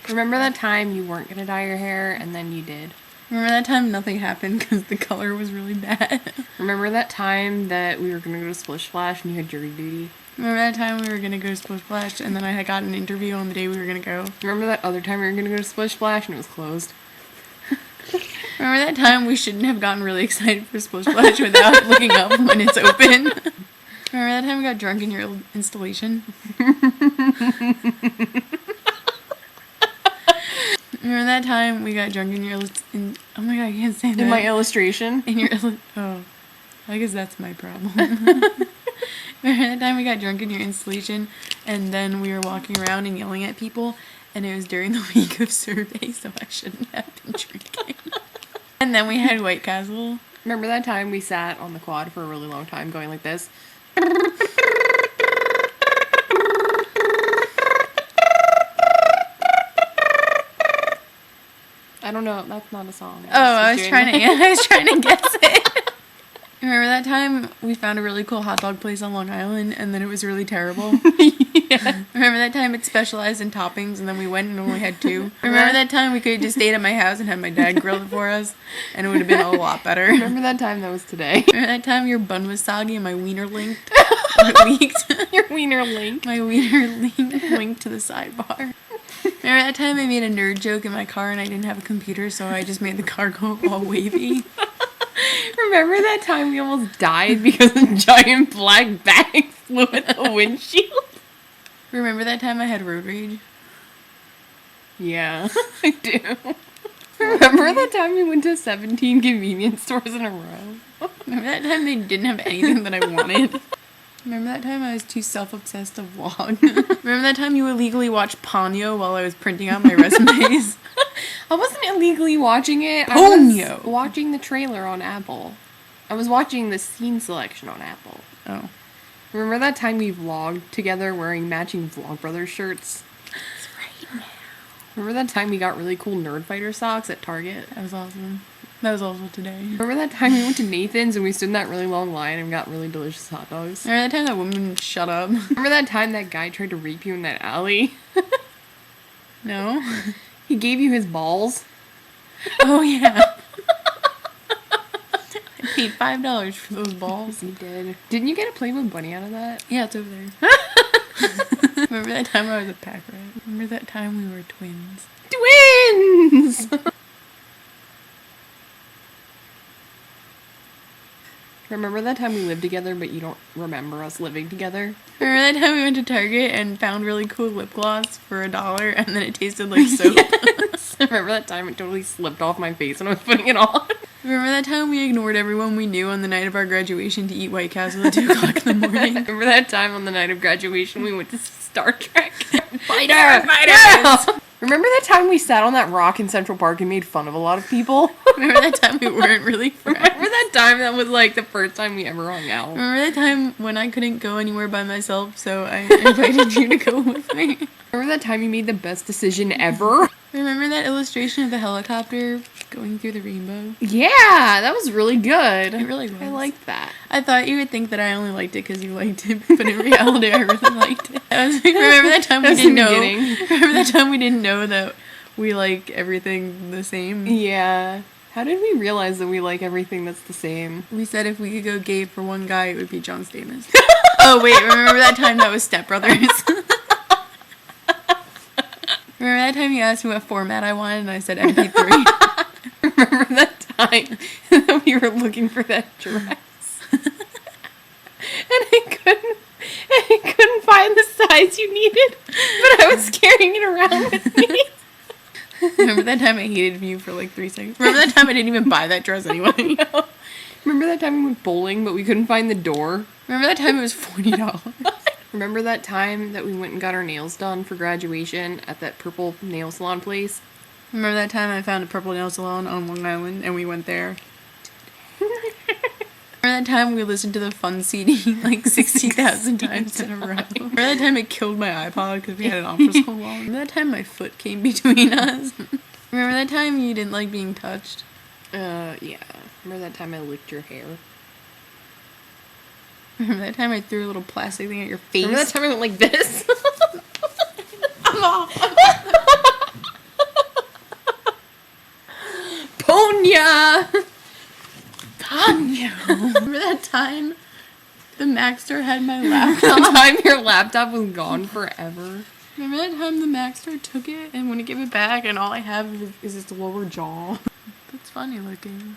Remember that time you weren't going to dye your hair and then you did? Remember that time nothing happened because the color was really bad? Remember that time that we were going to go to Splish Splash and you had jury duty? Remember that time we were going to go to Splish Splash and then I had got an interview on the day we were going to go? Remember that other time we were going to go to Splish Splash and it was closed? Remember that time we shouldn't have gotten really excited for Splish Splash without looking up when it's open? Remember that time we got drunk in your installation? Remember that time we got drunk in your... oh my god, I can't say that. In my illustration? In your... oh, I guess that's my problem. Remember that time we got drunk in your installation and then we were walking around and yelling at people and it was during the week of survey, so I shouldn't have been drinking. And then we had White Castle. Remember that time we sat on the quad for a really long time going like this? I don't know, that's not a song. I was trying to guess it. Remember that time we found a really cool hot dog place on Long Island and then it was really terrible? Yeah. Remember that time it specialized in toppings and then we went and only had 2? Remember that time we could have just stayed at my house and had my dad grill it for us and it would have been a lot better? Remember that time that was today? Remember that time your bun was soggy and my wiener leaked? Your wiener linked? My wiener linked to the sidebar. Remember that time I made a nerd joke in my car and I didn't have a computer, so I just made the car go all wavy? Remember that time we almost died because a giant black bag flew at the windshield? Remember that time I had road rage? Yeah, I do. Remember that time we went to 17 convenience stores in a row? Remember that time they didn't have anything that I wanted? Remember that time I was too self-obsessed to vlog? Remember that time you illegally watched Ponyo while I was printing out my resumes? I wasn't illegally watching it. Ponyo! I was watching the trailer on Apple. I was watching the scene selection on Apple. Oh. Remember that time we vlogged together wearing matching Vlogbrothers shirts? That's right. Remember that time we got really cool Nerd Fighter socks at Target? That was awesome. That was also today. Remember that time we went to Nathan's and we stood in that really long line and got really delicious hot dogs? Remember that time that woman shut up? Remember that time that guy tried to rape you in that alley? No? He gave you his balls? Oh, yeah. I paid $5 for those balls. He did. Didn't you get a Playboy bunny out of that? Yeah, it's over there. Remember that time I was a pack rat? Remember that time we were twins? Twins! Remember that time we lived together but you don't remember us living together? Remember that time we went to Target and found really cool lip gloss for $1 and then it tasted like soap? Yes. Remember that time it totally slipped off my face when I was putting it on? Remember that time we ignored everyone we knew on the night of our graduation to eat White Castle at 2 o'clock in the morning? Remember that time on the night of graduation we went to Star Trek? Fighter! Fighters! Remember that time we sat on that rock in Central Park and made fun of a lot of people? Remember that time we weren't really friends? Remember that time that was like the first time we ever hung out? Remember that time when I couldn't go anywhere by myself, so I invited you to go with me? Remember that time you made the best decision ever? Remember that illustration of the helicopter going through the rainbow? Yeah, that was really good. It really was. I liked that. I thought you would think that I only liked it because you liked it, but in reality I really liked it. I was like, remember that time we didn't know? Remember that time we didn't know that we like everything the same? Yeah. How did we realize that we like everything that's the same? We said if we could go gay for one guy, it would be John Stamos. Oh wait, remember that time that was Step Brothers? Remember that time you asked me what format I wanted and I said MP3? Remember that time that we were looking for that dress? and I couldn't find the size you needed, but I was carrying it around with me. Remember that time I hated you for like 3 seconds? Remember that time I didn't even buy that dress anyway? No. Remember that time we went bowling but we couldn't find the door? Remember that time it was $40? Remember that time that we went and got our nails done for graduation at that purple nail salon place? Remember that time I found a purple nail salon on Long Island and we went there? Remember that time we listened to the Fun CD like 60,000 times in a row? Remember that time it killed my iPod because we had it on for so long? Remember that time my foot came between us? Remember that time you didn't like being touched? Yeah. Remember that time I licked your hair? Remember that time I threw a little plastic thing at your face? Remember that time I went like this? I'm off. Tanya! Tanya! Remember that time the Maxter had my The laptop? time your laptop was gone forever. Remember that time the Maxter took it and wouldn't give it back and all I have is its lower jaw? That's funny looking.